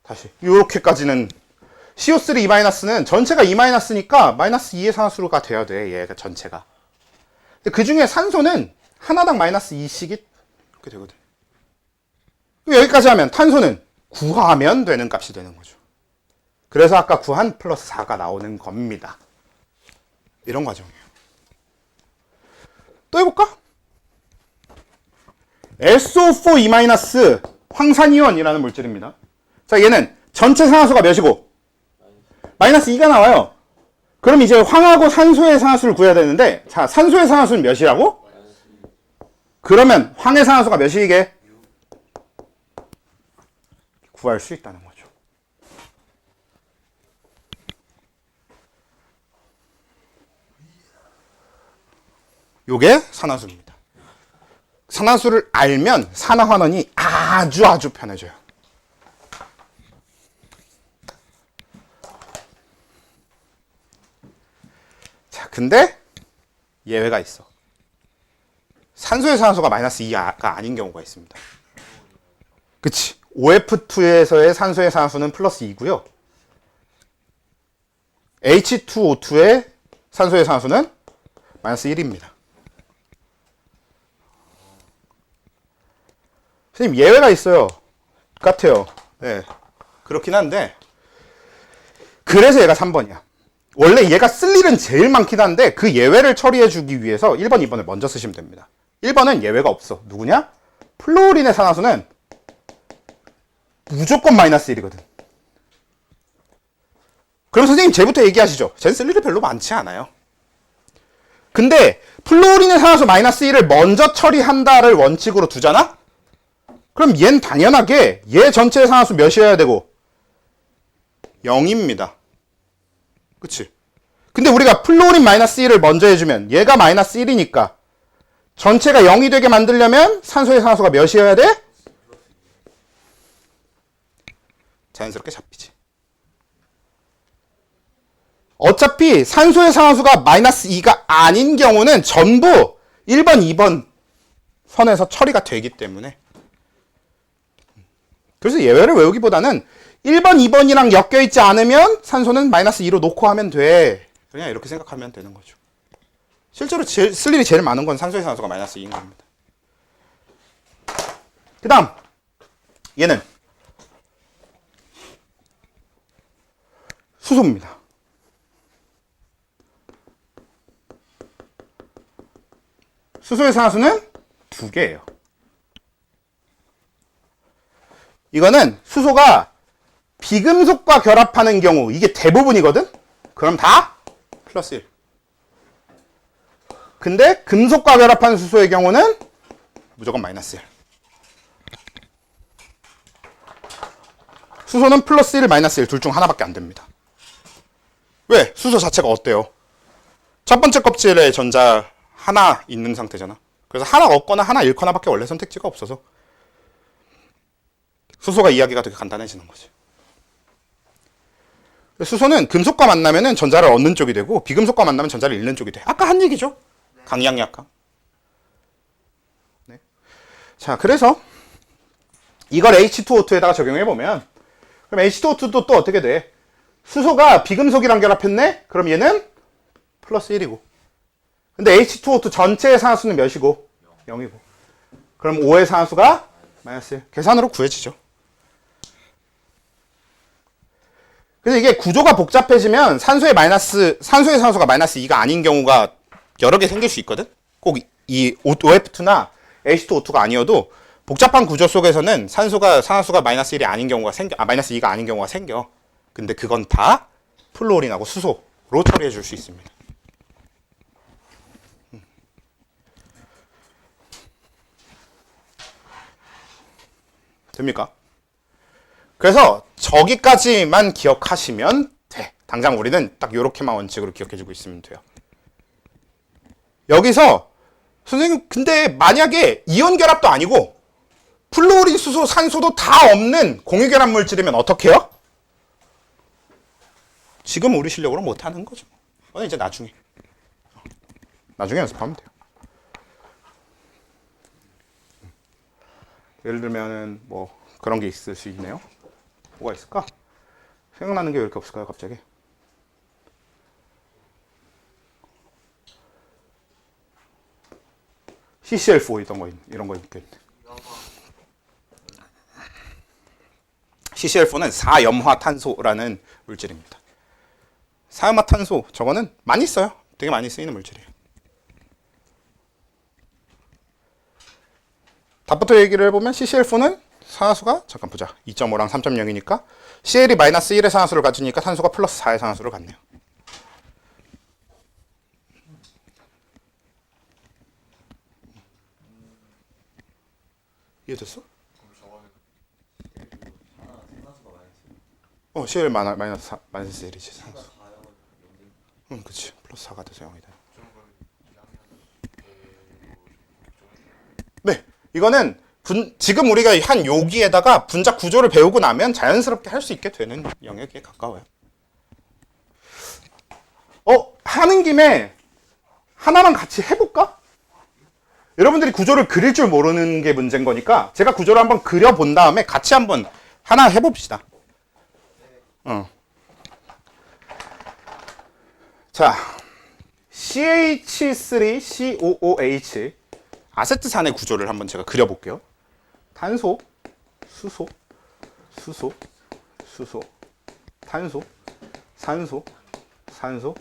다시 이렇게까지는 CO3-는 전체가 2-니까 마이너스 2의 산화수가 돼야 돼. 얘가 전체가. 근데 그 중에 산소는 하나당 마이너스 2씩이 이렇게 되거든. 여기까지 하면 탄소는 구하면 되는 값이 되는 거죠. 그래서 아까 구한 플러스 4가 나오는 겁니다. 이런 과정이에요. 또 해볼까? SO4E- 황산이온이라는 물질입니다. 자, 얘는 전체 산화수가 몇이고? 마이너스 2가 나와요. 그럼 이제 황하고 산소의 산화수를 구해야 되는데, 자, 산소의 산화수는 몇이라고? 그러면 황의 산화수가 몇이게? 구할 수 있다는 거죠. 요게 산화수입니다. 산화수를 알면 산화환원이 아주 편해져요. 자, 근데 예외가 있어. 산소의 산화수가 마이너스 2가 아닌 경우가 있습니다. 그치? OF2에서의 산소의 산화수는 플러스 2고요. H2O2의 산소의 산화수는 마이너스 1입니다. 선생님, 예외가 있어요. 같아요. 네. 그렇긴 한데, 그래서 얘가 3번이야. 원래 얘가 쓸 일은 제일 많긴 한데, 그 예외를 처리해주기 위해서 1번, 2번을 먼저 쓰시면 됩니다. 1번은 예외가 없어. 누구냐? 플로린의 산화수는 무조건 마이너스 1이거든. 그럼 선생님, 쟤부터 얘기하시죠. 쟤는 쓸 일이 별로 많지 않아요. 근데, 플로린의 산화수 마이너스 1을 먼저 처리한다를 원칙으로 두잖아? 그럼 얘는 당연하게 얘 전체의 산화수 몇이어야 되고 0입니다. 그치? 근데 우리가 플로린 마이너스 1을 먼저 해주면 얘가 마이너스 1이니까 전체가 0이 되게 만들려면 산소의 산화수가 몇이어야 돼? 자연스럽게 잡히지. 어차피 산소의 산화수가 마이너스 2가 아닌 경우는 전부 1번, 2번 선에서 처리가 되기 때문에 그래서 예외를 외우기보다는 1번, 2번이랑 엮여있지 않으면 산소는 마이너스 2로 놓고 하면 돼. 그냥 이렇게 생각하면 되는 거죠. 실제로 쓸 일이 제일 많은 건 산소의 산소가 마이너스 2인 겁니다. 그 다음 얘는 수소입니다. 수소의 산화수는 2개예요. 이거는 수소가 비금속과 결합하는 경우 이게 대부분이거든? 그럼 다 플러스 1. 근데 금속과 결합하는 수소의 경우는 무조건 마이너스 1. 수소는 플러스 1, 마이너스 1 둘 중 하나밖에 안 됩니다. 왜? 수소 자체가 어때요? 첫 번째 껍질에 전자 하나 있는 상태잖아. 그래서 하나 없거나 하나 잃거나밖에 원래 선택지가 없어서 수소가 이야기가 되게 간단해지는 거지. 수소는 금속과 만나면은 전자를 얻는 쪽이 되고 비금속과 만나면 전자를 잃는 쪽이 돼. 아까 한 얘기죠. 강약 약강. 네. 자, 그래서 이걸 H2O2에다가 적용해 보면 그럼 H2O2도 또 어떻게 돼? 수소가 비금속이랑 결합했네? 그럼 얘는 플러스 1이고. 근데 H2O2 전체의 산화수는 몇이고? 0이고. 그럼 5의 산화수가 마이너스 1. 계산으로 구해지죠. 그래서 이게 구조가 복잡해지면 산소의 산소가 마이너스 2가 아닌 경우가 여러 개 생길 수 있거든? 꼭 이 OF2나 H2O2가 아니어도 복잡한 구조 속에서는 산화수가 마이너스 1이 아닌 경우가 마이너스 2가 아닌 경우가 생겨. 근데 그건 다 플루오린하고 수소로 처리해 줄 수 있습니다. 됩니까? 그래서 저기까지만 기억하시면 돼. 당장 우리는 딱 요렇게만 원칙으로 기억해주고 있으면 돼요. 여기서 선생님 근데 만약에 이온 결합도 아니고 플루오린, 수소, 산소도 다 없는 공유결합 물질이면 어떻게 해요? 지금 우리 실력으로 못하는 거죠. 그건 이제 나중에 연습하면 돼요. 예를 들면은 뭐 그런 게 있을 수 있네요. 뭐가 있을까? 생각나는 게 왜 이렇게 없을까요, 갑자기? CCl4 이런 거 있겠네. CCl4는 사염화탄소라는 물질입니다. 사염화탄소, 저거는 많이 써요. 되게 많이 쓰이는 물질이에요. 답부터 얘기를 해보면 CCl4는 산화수가 잠깐 보자. 2.5랑 3.0이니까 CL이 마이너스 1의 산화수를 가지니까 산소가 플러스 4의 산화수를 갖네요. 이해됐어? CL 마이너스 1이지 산소. 응, 그치. 플러스 4가 돼서 0이 돼. 네, 이거는 지금 우리가 한 여기에다가 분자 구조를 배우고 나면 자연스럽게 할 수 있게 되는 영역에 가까워요. 하는 김에 하나만 같이 해볼까? 여러분들이 구조를 그릴 줄 모르는 게 문제인 거니까 제가 구조를 한번 그려본 다음에 같이 한번 하나 해봅시다. 자, CH3COOH 아세트산의 구조를 한번 제가 그려볼게요. 탄소, 수소, 수소, 수소, 탄소, 산소, 산소,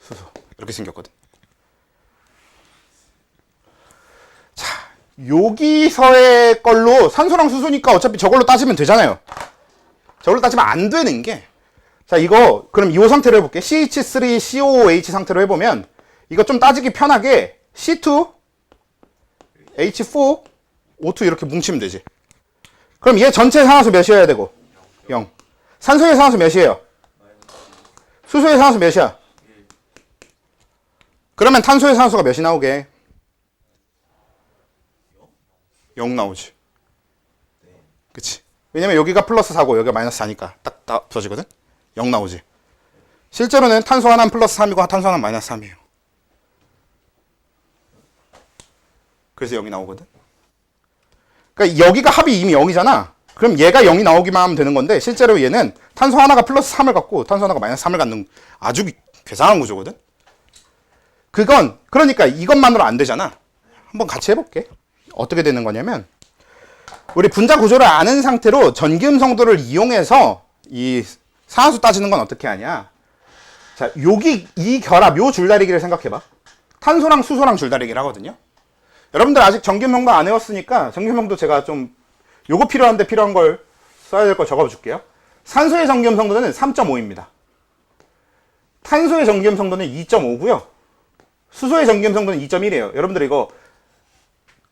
수소 이렇게 생겼거든. 자, 여기서의 걸로 산소랑 수소니까 어차피 저걸로 따지면 되잖아요. 저걸로 따지면 안 되는 게, 자, 이거 그럼 이 상태로 해볼게. CH3COOH 상태로 해보면 이거 좀 따지기 편하게 C2 H4 O2 이렇게 뭉치면 되지. 그럼 얘 전체 산화수 몇이어야 되고? 0. 산소의 산화수 몇이에요? 수소의 산화수 몇이야? 그러면 탄소의 산화수가 몇이 나오게? 0 나오지. 그치? 왜냐면 여기가 플러스 4고 여기가 마이너스 4니까 딱 부서지거든? 0 나오지. 실제로는 탄소 하나는 플러스 3이고 탄소 하나는 마이너스 3이에요. 그래서 0이 나오거든. 그러니까 여기가 합이 이미 0이잖아. 그럼 얘가 0이 나오기만 하면 되는 건데 실제로 얘는 탄소 하나가 플러스 3을 갖고 탄소 하나가 마이너스 3을 갖는 아주 괴상한 구조거든. 그러니까 이것만으로 안 되잖아. 한번 같이 해볼게. 어떻게 되는 거냐면 우리 분자 구조를 아는 상태로 전기음 성도를 이용해서 이 산화수 따지는 건 어떻게 하냐. 자, 여기 이 결합, 요 줄다리기를 생각해봐. 탄소랑 수소랑 줄다리기를 하거든요. 여러분들 아직 전기음 성도 안 외웠으니까 전기음 성도 제가 좀 요거 필요한데 필요한 걸 써야 될 걸 적어줄게요. 산소의 전기음 성도는 3.5입니다. 탄소의 전기음 성도는 2.5고요. 수소의 전기음 성도는 2.1이에요. 여러분들 이거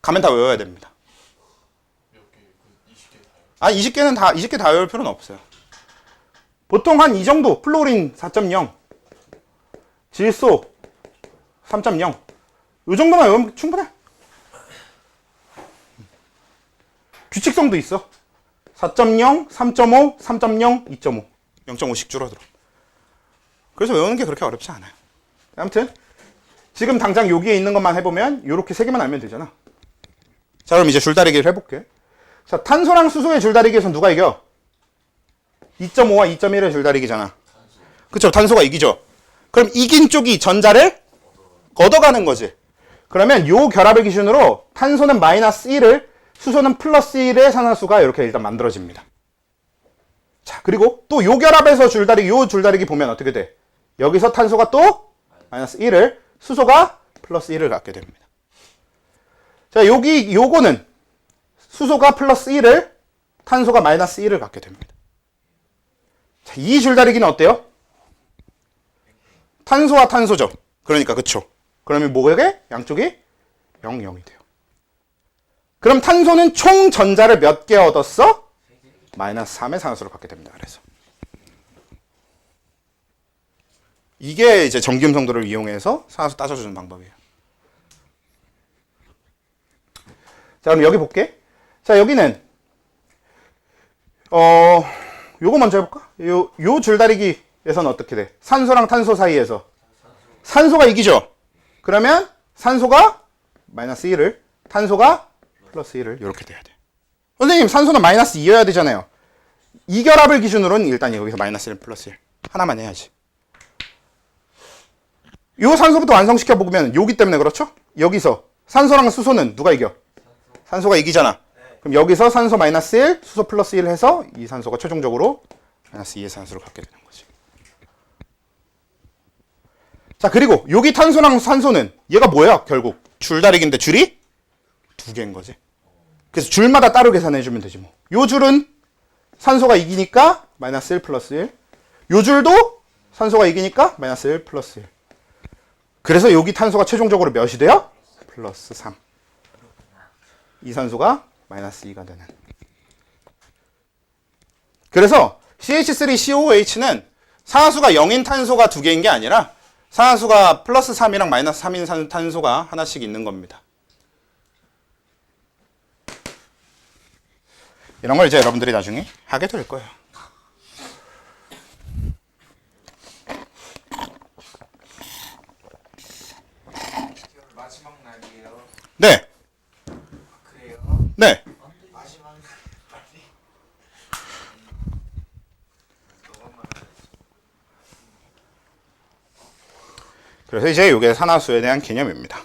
가면 다 외워야 됩니다. 몇 개? 20개 다요? 20개 다 외울 필요는 없어요. 보통 한 이 정도. 플로린 4.0, 질소 3.0. 이 정도만 외우면 충분해. 규칙성도 있어. 4.0, 3.5, 3.0, 2.5. 0.5씩 줄어들어. 그래서 외우는 게 그렇게 어렵지 않아요. 아무튼 지금 당장 여기에 있는 것만 해보면 이렇게 세 개만 알면 되잖아. 자, 그럼 이제 줄다리기를 해볼게. 자, 탄소랑 수소의 줄다리기에서 누가 이겨? 2.5와 2.1의 줄다리기잖아. 그쵸? 탄소가 이기죠. 그럼 이긴 쪽이 전자를 걷어가는 거지. 그러면 요 결합을 기준으로 탄소는 마이너스 1을, 수소는 플러스 1의 산화수가 이렇게 일단 만들어집니다. 자, 그리고 또 요 결합에서 줄다리기, 요 줄다리기 보면 어떻게 돼? 여기서 탄소가 또 마이너스 1을, 수소가 플러스 1을 갖게 됩니다. 자, 요거는 수소가 플러스 1을, 탄소가 마이너스 1을 갖게 됩니다. 자, 이 줄다리기는 어때요? 탄소와 탄소죠. 그러니까 그쵸. 그러면 뭐게? 양쪽이 0, 0이 돼요. 그럼 탄소는 총 전자를 몇 개 얻었어? 마이너스 3의 산화수를 갖게 됩니다. 그래서 이게 이제 전기음 성도를 이용해서 산화수 따져주는 방법이에요. 자, 그럼 여기 볼게. 자, 여기는 요거 먼저 해볼까? 요 줄다리기에서는 어떻게 돼? 산소랑 탄소 사이에서 산소가 이기죠. 그러면 산소가 마이너스 1을, 탄소가 플러스 1을 이렇게 돼야 돼. 선생님, 산소는 마이너스 2여야 되잖아요. 이 결합을 기준으로는 일단 여기서 마이너스 1 플러스 1 하나만 해야지. 요 산소부터 완성시켜 보면 여기 때문에 그렇죠? 여기서 산소랑 수소는 누가 이겨? 산소가 이기잖아. 그럼 여기서 산소 마이너스 1, 수소 플러스 1 해서 이 산소가 최종적으로 마이너스 2의 산소를 갖게 되는 거지. 자, 그리고 여기 탄소랑 산소는 얘가 뭐야? 결국 줄다리기인데 줄이 2개인 거지. 그래서 줄마다 따로 계산해주면 되지 뭐. 요 줄은 산소가 이기니까 마이너스 1 플러스 1. 요 줄도 산소가 이기니까 마이너스 1 플러스 1. 그래서 여기 탄소가 최종적으로 몇이 돼요? 플러스 3. 이 산소가 마이너스 2가 되는. 그래서 CH3COOH는 산화수가 0인 탄소가 2개인 게 아니라 산화수가 플러스 3이랑 마이너스 3인 탄소가 하나씩 있는 겁니다. 이런 걸 이제 여러분들이 나중에 하게 될 거예요. 마지막 날이에요. 네. 그래요? 네. 마지막 날 빨리. 그래서 이제 이게 산화수에 대한 개념입니다.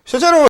실제로